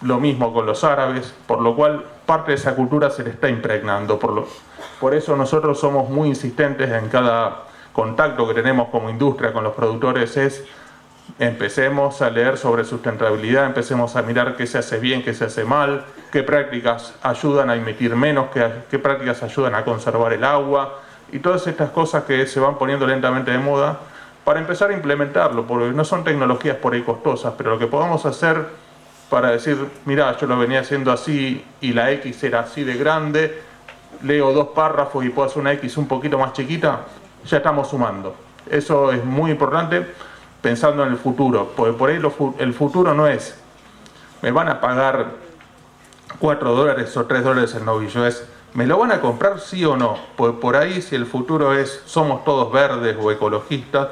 lo mismo con los árabes, por lo cual parte de esa cultura se le está impregnando. Por eso nosotros somos muy insistentes en cada contacto que tenemos como industria con los productores, empecemos a leer sobre sustentabilidad, empecemos a mirar qué se hace bien, qué se hace mal, qué prácticas ayudan a emitir menos, qué prácticas ayudan a conservar el agua, y todas estas cosas que se van poniendo lentamente de moda, para empezar a implementarlo, porque no son tecnologías por ahí costosas, pero lo que podamos hacer para decir, mirá, yo lo venía haciendo así y la X era así de grande, leo 2 párrafos y puedo hacer una X un poquito más chiquita, ya estamos sumando. Eso es muy importante pensando en el futuro, porque por ahí el futuro no es, me van a pagar $4 o $3 el novillo, es, ¿me lo van a comprar sí o no? Pues por ahí, si el futuro es, somos todos verdes o ecologistas,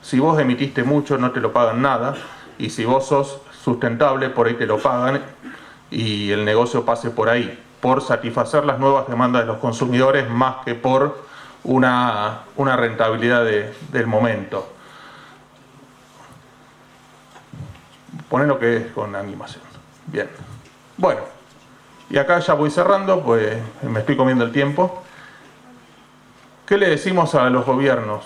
si vos emitiste mucho no te lo pagan nada, y si vos sos sustentable, por ahí te lo pagan, y el negocio pase por ahí, por satisfacer las nuevas demandas de los consumidores más que por una rentabilidad del momento. Poné lo que es con animación. Bien. Bueno, y acá ya voy cerrando, pues me estoy comiendo el tiempo. ¿Qué le decimos a los gobiernos?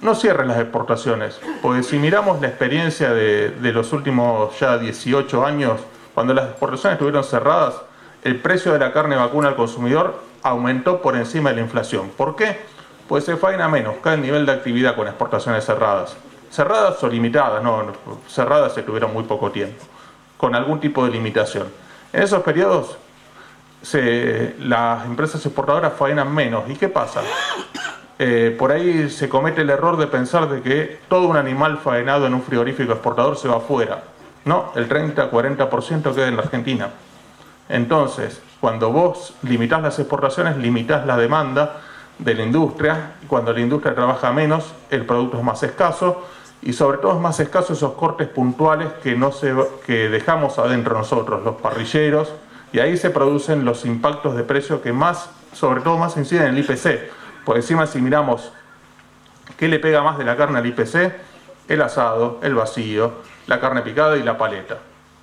No cierren las exportaciones, porque si miramos la experiencia de los últimos ya 18 años, cuando las exportaciones estuvieron cerradas, el precio de la carne vacuna al consumidor aumentó por encima de la inflación. ¿Por qué? Pues se faena menos, cae el nivel de actividad con exportaciones cerradas. Cerradas o limitadas, no, cerradas se tuvieron muy poco tiempo, con algún tipo de limitación. En esos periodos las empresas exportadoras faenan menos. ¿Y qué pasa? Por ahí se comete el error de pensar de que todo un animal faenado en un frigorífico exportador se va afuera. No, el 30-40% queda en la Argentina. Entonces, cuando vos limitás las exportaciones, limitás la demanda de la industria. Cuando la industria trabaja menos, el producto es más escaso, y sobre todo es más escaso esos cortes puntuales que dejamos adentro nosotros, los parrilleros, y ahí se producen los impactos de precio que sobre todo más inciden en el IPC. Por encima, si miramos qué le pega más de la carne al IPC, el asado, el vacío, la carne picada y la paleta.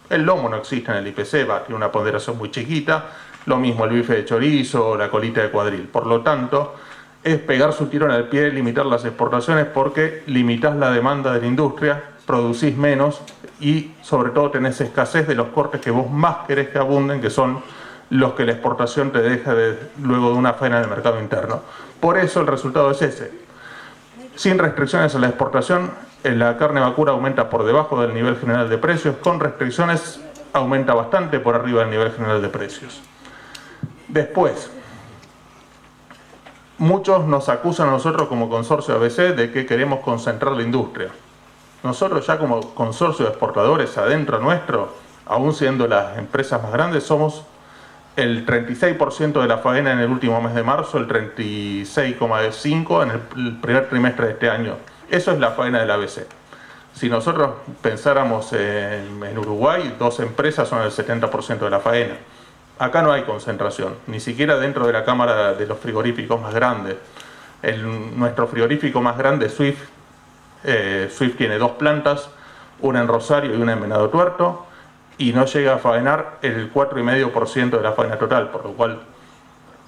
El lomo no existe en el IPC, tiene una ponderación muy chiquita, lo mismo el bife de chorizo o la colita de cuadril. Por lo tanto, es pegar su tirón al pie, limitar las exportaciones, porque limitás la demanda de la industria, producís menos y sobre todo tenés escasez de los cortes que vos más querés que abunden, que son los que la exportación te deja luego de una faena en el mercado interno. Por eso el resultado es ese. Sin restricciones a la exportación, la carne vacuna aumenta por debajo del nivel general de precios. Con restricciones aumenta bastante por arriba del nivel general de precios. Después, muchos nos acusan a nosotros como consorcio ABC de que queremos concentrar la industria. Nosotros ya como consorcio de exportadores adentro nuestro, aún siendo las empresas más grandes, somos el 36% de la faena en el último mes de marzo, el 36,5% en el primer trimestre de este año. Eso es la faena del ABC. Si nosotros pensáramos en Uruguay, 2 empresas son el 70% de la faena. Acá no hay concentración, ni siquiera dentro de la cámara de los frigoríficos más grandes. Nuestro frigorífico más grande, Swift tiene 2 plantas, una en Rosario y una en Venado Tuerto, y no llega a faenar el 4,5% de la faena total, por lo cual,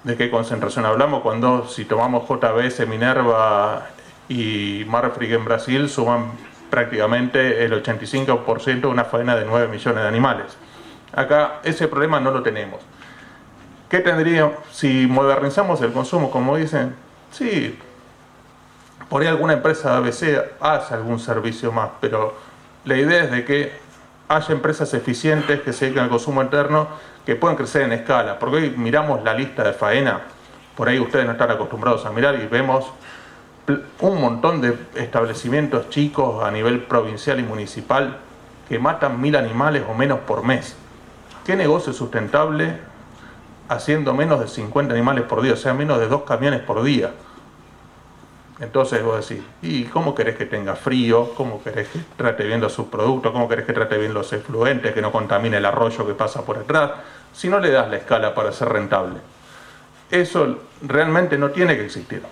¿de qué concentración hablamos? Cuando si tomamos JBS, Minerva y Marfrig en Brasil, suman prácticamente el 85% de una faena de 9 millones de animales. Acá ese problema no lo tenemos. ¿Qué tendría si modernizamos el consumo, como dicen? Sí, por ahí alguna empresa de ABC hace algún servicio más, pero la idea es de que haya empresas eficientes que se dediquen al consumo interno, que puedan crecer en escala. Porque hoy miramos la lista de faena, por ahí ustedes no están acostumbrados a mirar, y vemos un montón de establecimientos chicos a nivel provincial y municipal que matan 1000 animales o menos por mes. ¿Qué negocio sustentable haciendo menos de 50 animales por día? O sea, menos de 2 camiones por día. Entonces vos decís, ¿y cómo querés que tenga frío? ¿Cómo querés que trate bien los subproductos? ¿Cómo querés que trate bien los efluentes? Que no contamine el arroyo que pasa por detrás, si no le das la escala para ser rentable. Eso realmente no tiene que existir.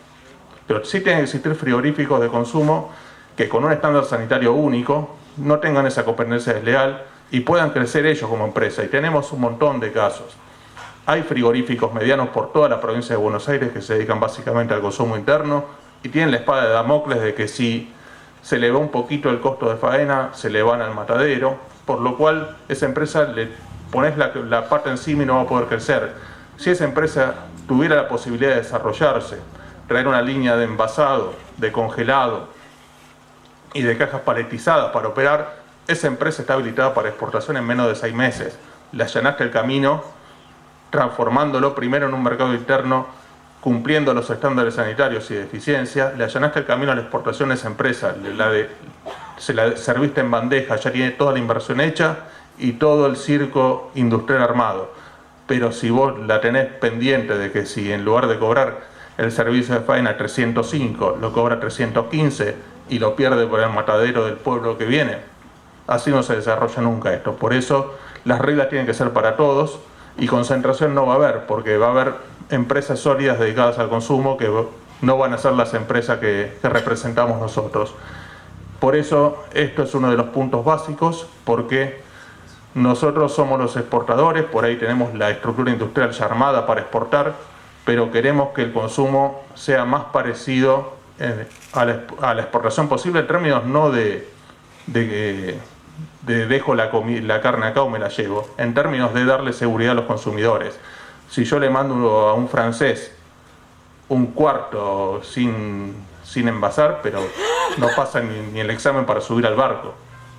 Pero sí tienen que existir frigoríficos de consumo que con un estándar sanitario único no tengan esa competencia desleal y puedan crecer ellos como empresa. Y tenemos un montón de casos. Hay frigoríficos medianos por toda la provincia de Buenos Aires que se dedican básicamente al consumo interno y tienen la espada de Damocles de que si se le va un poquito el costo de faena, se le van al matadero, por lo cual esa empresa le pones la pata encima y no va a poder crecer. Si esa empresa tuviera la posibilidad de desarrollarse, traer una línea de envasado, de congelado y de cajas paletizadas para operar, esa empresa está habilitada para exportación en menos de 6 meses. Le allanaste el camino, transformándolo primero en un mercado interno, cumpliendo los estándares sanitarios y de eficiencia, le allanaste el camino a la exportación a esa empresa, se la serviste en bandeja, ya tiene toda la inversión hecha y todo el circo industrial armado. Pero si vos la tenés pendiente de que si en lugar de cobrar el servicio de faena 305, lo cobra 315 y lo pierde por el matadero del pueblo que viene, así no se desarrolla nunca esto. Por eso las reglas tienen que ser para todos y concentración no va a haber, porque va a haber empresas sólidas dedicadas al consumo que no van a ser las empresas que representamos nosotros. Por eso esto es uno de los puntos básicos, porque nosotros somos los exportadores, por ahí tenemos la estructura industrial ya armada para exportar, pero queremos que el consumo sea más parecido a la exportación posible en términos no de dejo la carne acá o me la llevo, en términos de darle seguridad a los consumidores. Si yo le mando a un francés un cuarto sin envasar, pero no pasa ni el examen para subir al barco.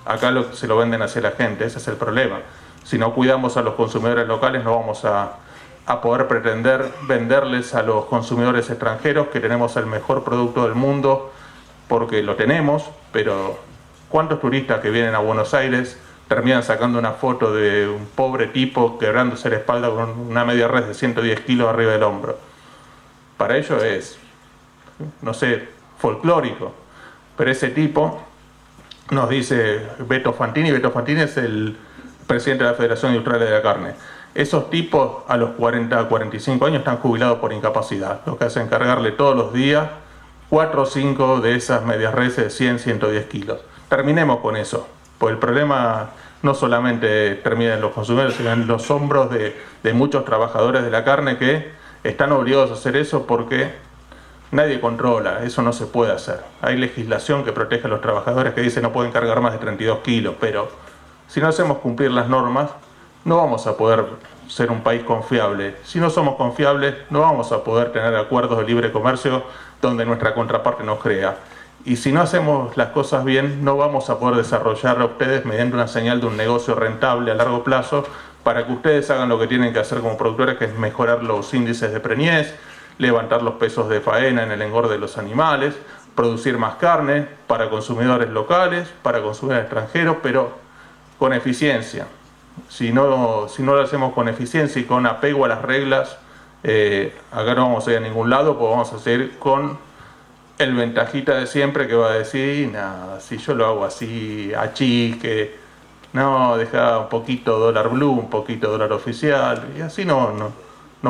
Acá se lo venden hacia la gente, ese es el problema. Si no cuidamos a los consumidores locales, no vamos a poder pretender venderles a los consumidores extranjeros que tenemos el mejor producto del mundo, porque lo tenemos, pero ¿cuántos turistas que vienen a Buenos Aires terminan sacando una foto de un pobre tipo quebrándose la espalda con una media res de 110 kilos arriba del hombro? Para ellos es, no sé, folclórico, pero ese tipo nos dice Beto Fantini es el presidente de la Federación Industrial de la Carne. Esos tipos a los 40, 45 años están jubilados por incapacidad. Lo que hacen es cargarle todos los días 4 o 5 de esas medias reses de 100, 110 kilos. Terminemos con eso, pues el problema no solamente termina en los consumidores, sino en los hombros de muchos trabajadores de la carne que están obligados a hacer eso porque nadie controla, eso no se puede hacer. Hay legislación que protege a los trabajadores que dice no pueden cargar más de 32 kilos, pero si no hacemos cumplir las normas, no vamos a poder ser un país confiable. Si no somos confiables, no vamos a poder tener acuerdos de libre comercio donde nuestra contraparte nos crea. Y si no hacemos las cosas bien, no vamos a poder desarrollar a ustedes mediante una señal de un negocio rentable a largo plazo para que ustedes hagan lo que tienen que hacer como productores, que es mejorar los índices de preñez, levantar los pesos de faena en el engorde de los animales, producir más carne para consumidores locales, para consumidores extranjeros, pero con eficiencia. Si no lo hacemos con eficiencia y con apego a las reglas, acá no vamos a ir a ningún lado, pues vamos a seguir con el ventajita de siempre que va a decir, nada, si yo lo hago así, achique, no, deja un poquito dólar blue, un poquito dólar oficial, y así no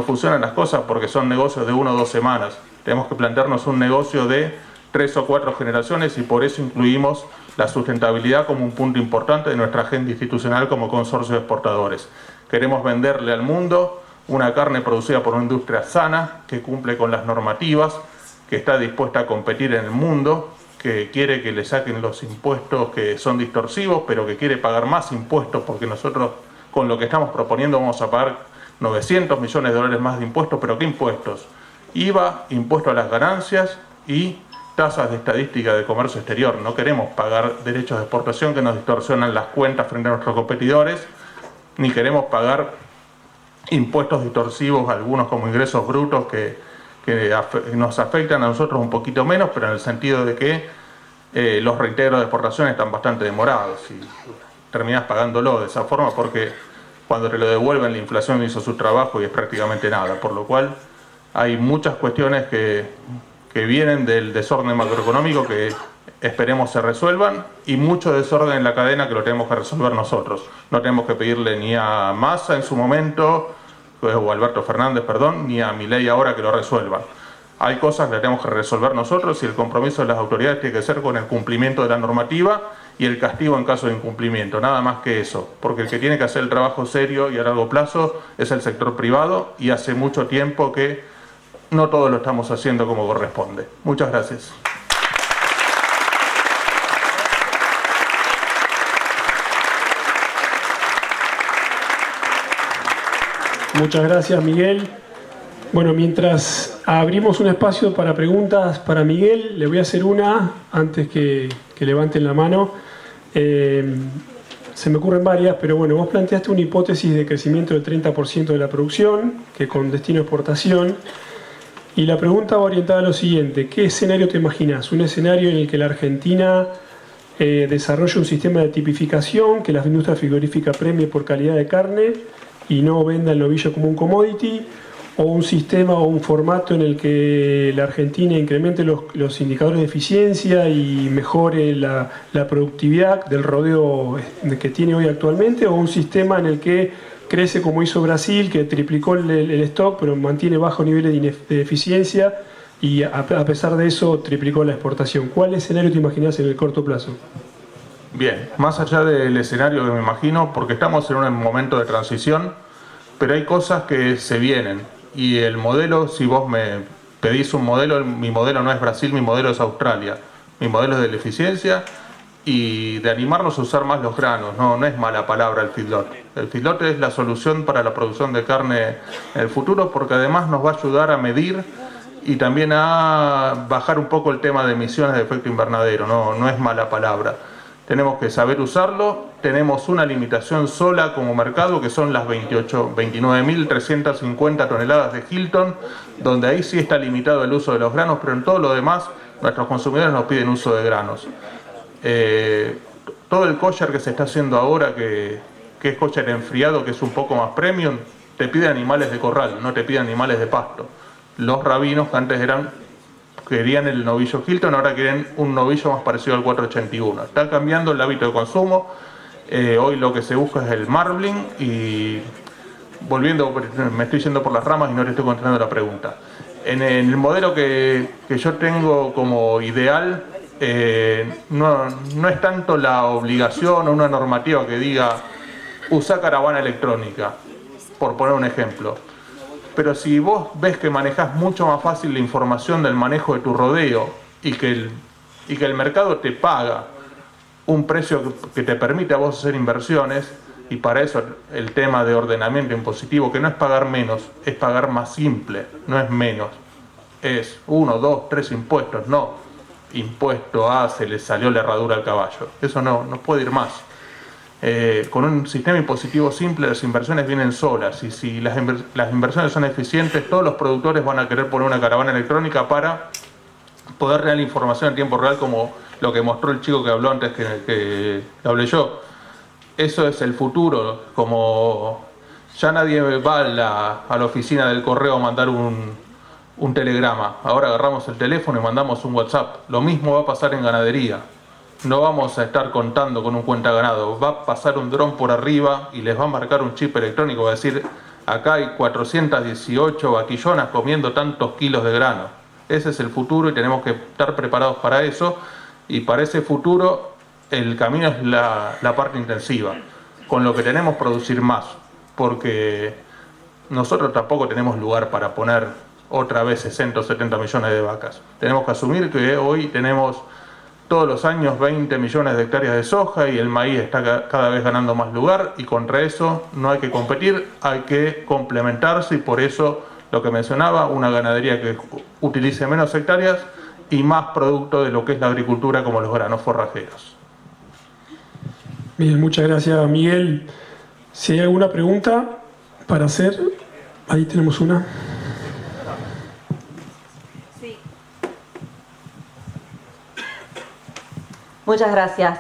funcionan las cosas porque son negocios de 1 o 2 semanas. Tenemos que plantearnos un negocio de 3 o 4 generaciones y por eso incluimos la sustentabilidad como un punto importante de nuestra agenda institucional como consorcio de exportadores. Queremos venderle al mundo una carne producida por una industria sana, que cumple con las normativas, que está dispuesta a competir en el mundo, que quiere que le saquen los impuestos que son distorsivos, pero que quiere pagar más impuestos porque nosotros con lo que estamos proponiendo vamos a pagar 900 millones de dólares más de impuestos, pero ¿qué impuestos? IVA, impuesto a las ganancias y tasas de estadística de comercio exterior. No queremos pagar derechos de exportación que nos distorsionan las cuentas frente a nuestros competidores, ni queremos pagar impuestos distorsivos, algunos como ingresos brutos que nos afectan a nosotros un poquito menos, pero en el sentido de que los reintegros de exportación están bastante demorados y terminás pagándolo de esa forma porque cuando te lo devuelven la inflación hizo su trabajo y es prácticamente nada, por lo cual hay muchas cuestiones que vienen del desorden macroeconómico que esperemos se resuelvan y mucho desorden en la cadena que lo tenemos que resolver nosotros. No tenemos que pedirle ni a Massa en su momento, o Alberto Fernández, perdón, ni a Milei ahora que lo resuelvan. Hay cosas que las tenemos que resolver nosotros y el compromiso de las autoridades tiene que ser con el cumplimiento de la normativa y el castigo en caso de incumplimiento, nada más que eso, porque el que tiene que hacer el trabajo serio y a largo plazo es el sector privado y hace mucho tiempo que no todos lo estamos haciendo como corresponde. Muchas gracias. Muchas gracias, Miguel. Bueno, mientras abrimos un espacio para preguntas para Miguel, le voy a hacer una antes que levanten la mano. Se me ocurren varias, pero bueno, vos planteaste una hipótesis de crecimiento del 30% de la producción, que con destino a exportación. Y la pregunta va orientada a lo siguiente: ¿qué escenario te imaginas? ¿Un escenario en el que la Argentina desarrolle un sistema de tipificación, que la industria frigorífica premie por calidad de carne y no venda el novillo como un commodity? ¿O un sistema o un formato en el que la Argentina incremente los indicadores de eficiencia y mejore la productividad del rodeo que tiene hoy actualmente? ¿O un sistema en el que crece como hizo Brasil, que triplicó el stock pero mantiene bajos niveles de eficiencia y a pesar de eso triplicó la exportación. ¿Cuál escenario te imaginas en el corto plazo? Bien, más allá del escenario que me imagino, porque estamos en un momento de transición, pero hay cosas que se vienen. Y el modelo, si vos me pedís un modelo, mi modelo no es Brasil, mi modelo es Australia. Mi modelo es de la eficiencia y de animarnos a usar más los granos. No es mala palabra el feedlot. El feedlot es la solución para la producción de carne en el futuro, porque además nos va a ayudar a medir y también a bajar un poco el tema de emisiones de efecto invernadero. No es mala palabra. Tenemos que saber usarlo. Tenemos una limitación sola como mercado, que son las 29.350 toneladas de Hilton, donde ahí sí está limitado el uso de los granos, pero en todo lo demás nuestros consumidores nos piden uso de granos. Todo el kosher que se está haciendo ahora, que es kosher enfriado, que es un poco más premium, te pide animales de corral, no te pide animales de pasto. Los rabinos que antes querían el novillo Hilton, ahora quieren un novillo más parecido al 481. Está cambiando el hábito de consumo. Hoy lo que se busca es el marbling y volviendo, me estoy yendo por las ramas y no le estoy contestando la pregunta. En el modelo que yo tengo como ideal, no es tanto la obligación o una normativa que diga usa caravana electrónica, por poner un ejemplo. Pero si vos ves que manejás mucho más fácil la información del manejo de tu rodeo y que el mercado te paga un precio que te permite a vos hacer inversiones, y para eso el tema de ordenamiento impositivo, que no es pagar menos, es pagar más simple, no es menos. Es 1, 2, 3 impuestos, no. Impuesto A, se le salió la herradura al caballo. Eso no puede ir más. Con un sistema impositivo simple las inversiones vienen solas, y si las inversiones son eficientes, todos los productores van a querer poner una caravana electrónica para poder tener la información en tiempo real, como lo que mostró el chico que habló antes que hablé yo. Eso es el futuro. Como ya nadie va a la oficina del correo a mandar un telegrama, ahora agarramos el teléfono y mandamos un WhatsApp. Lo mismo va a pasar en ganadería. No vamos a estar contando con un cuenta ganado, va a pasar un dron por arriba y les va a marcar un chip electrónico, va a decir, acá hay 418 vaquillonas comiendo tantos kilos de grano. Ese es el futuro y tenemos que estar preparados para eso, y para ese futuro el camino es la parte intensiva. Con lo que tenemos producir más, porque nosotros tampoco tenemos lugar para poner otra vez 60 o 70 millones de vacas. Tenemos que asumir que hoy tenemos todos los años 20 millones de hectáreas de soja y el maíz está cada vez ganando más lugar, y contra eso no hay que competir, hay que complementarse, y por eso lo que mencionaba, una ganadería que utilice menos hectáreas y más producto de lo que es la agricultura, como los granos forrajeros. Bien, muchas gracias, Miguel. Si hay alguna pregunta para hacer, ahí tenemos una. Muchas gracias.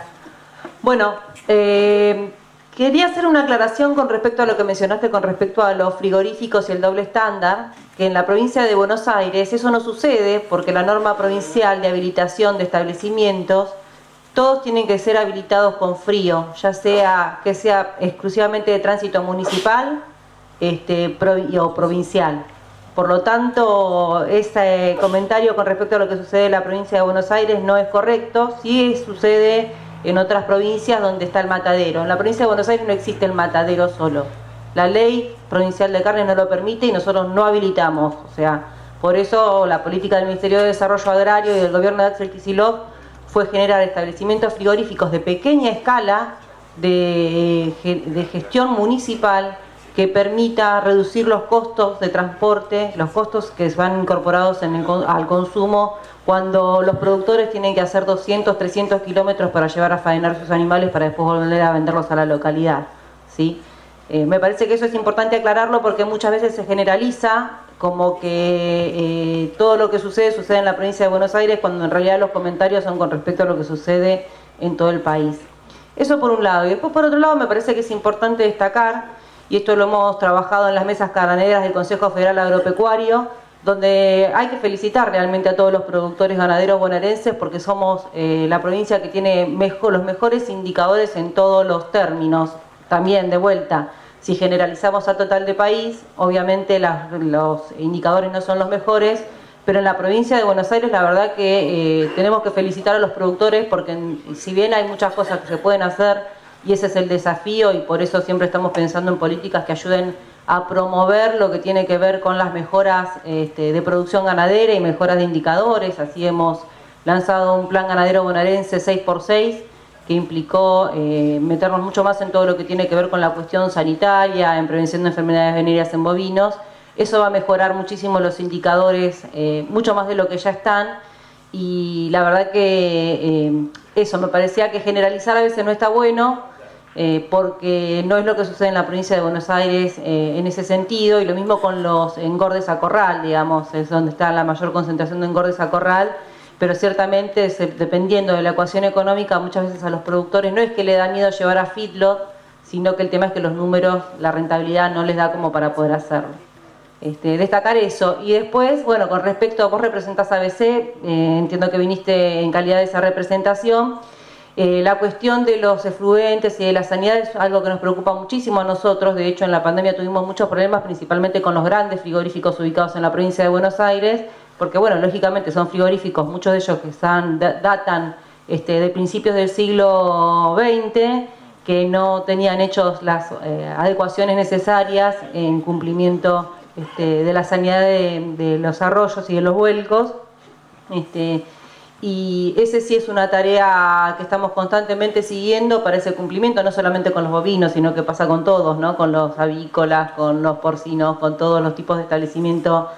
Bueno, quería hacer una aclaración con respecto a lo que mencionaste con respecto a los frigoríficos y el doble estándar, que en la provincia de Buenos Aires eso no sucede porque la norma provincial de habilitación de establecimientos, todos tienen que ser habilitados con frío, ya sea que sea exclusivamente de tránsito municipal o provincial. Por lo tanto, ese comentario con respecto a lo que sucede en la provincia de Buenos Aires no es correcto. Sí sucede en otras provincias donde está el matadero. En la provincia de Buenos Aires no existe el matadero solo. La ley provincial de carne no lo permite y nosotros no habilitamos. O sea, por eso la política del Ministerio de Desarrollo Agrario y del gobierno de Axel Kicillof fue generar establecimientos frigoríficos de pequeña escala de gestión municipal, que permita reducir los costos de transporte, los costos que van incorporados al consumo cuando los productores tienen que hacer 200, 300 kilómetros para llevar a faenar sus animales para después volver a venderlos a la localidad, ¿sí? Me parece que eso es importante aclararlo, porque muchas veces se generaliza como que todo lo que sucede en la provincia de Buenos Aires, cuando en realidad los comentarios son con respecto a lo que sucede en todo el país. Eso por un lado. Y después por otro lado me parece que es importante destacar, y esto lo hemos trabajado en las mesas carneras del Consejo Federal Agropecuario, donde hay que felicitar realmente a todos los productores ganaderos bonaerenses, porque somos la provincia que tiene los mejores indicadores en todos los términos. También, de vuelta, si generalizamos a total de país, obviamente los indicadores no son los mejores, pero en la provincia de Buenos Aires la verdad que tenemos que felicitar a los productores porque si bien hay muchas cosas que se pueden hacer y ese es el desafío y por eso siempre estamos pensando en políticas que ayuden a promover lo que tiene que ver con las mejoras de producción ganadera y mejoras de indicadores. Así hemos lanzado un plan ganadero bonaerense 6x6 que implicó meternos mucho más en todo lo que tiene que ver con la cuestión sanitaria, en prevención de enfermedades venéreas en bovinos. Eso va a mejorar muchísimo los indicadores, mucho más de lo que ya están, y la verdad que eso me parecía que generalizar a veces no está bueno, porque no es lo que sucede en la provincia de Buenos Aires en ese sentido, y lo mismo con los engordes a corral, digamos, es donde está la mayor concentración de engordes a corral, pero ciertamente dependiendo de la ecuación económica muchas veces a los productores no es que le da miedo llevar a feedlot, sino que el tema es que los números, la rentabilidad no les da como para poder hacerlo. Destacar eso. Y después, bueno, con respecto a vos representás ABC, entiendo que viniste en calidad de esa representación. La cuestión de los efluentes y de la sanidad es algo que nos preocupa muchísimo a nosotros. De hecho, en la pandemia tuvimos muchos problemas, principalmente con los grandes frigoríficos ubicados en la provincia de Buenos Aires, porque, bueno, lógicamente son frigoríficos, muchos de ellos que datan de principios del siglo XX, que no tenían hechos las adecuaciones necesarias en cumplimiento de la sanidad de los arroyos y de los vuelcos. Y ese sí es una tarea que estamos constantemente siguiendo para ese cumplimiento, no solamente con los bovinos, sino que pasa con todos, ¿no? Con los avícolas, con los porcinos, con todos los tipos de establecimientos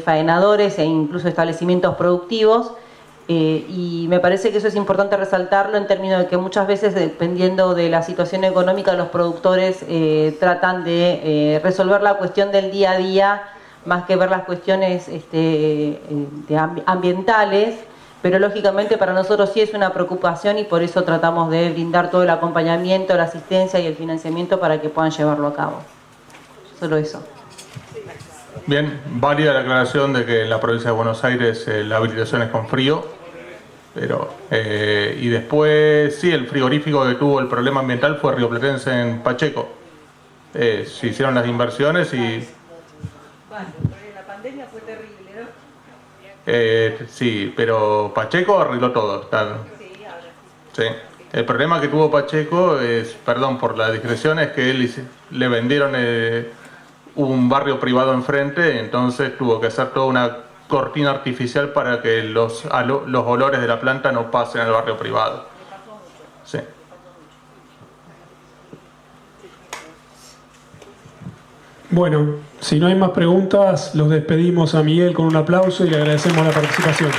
faenadores e incluso establecimientos productivos. Y me parece que eso es importante resaltarlo en términos de que muchas veces, dependiendo de la situación económica, los productores tratan de resolver la cuestión del día a día más que ver las cuestiones ambientales, pero lógicamente para nosotros sí es una preocupación y por eso tratamos de brindar todo el acompañamiento, la asistencia y el financiamiento para que puedan llevarlo a cabo. Solo eso. Bien, válida la aclaración de que en la provincia de Buenos Aires la habilitación es con frío, pero y después sí, el frigorífico que tuvo el problema ambiental fue Rioplatense en Pacheco. Se hicieron las inversiones y... Bueno, la pandemia fue terrible, ¿no? Sí, pero Pacheco arregló todo. Sí, ahora sí. Sí. El problema que tuvo Pacheco es, perdón por la discreción, es que le vendieron un barrio privado enfrente, entonces tuvo que hacer toda una cortina artificial para que los olores de la planta no pasen al barrio privado. Sí. Bueno, si no hay más preguntas, los despedimos a Miguel con un aplauso y le agradecemos la participación.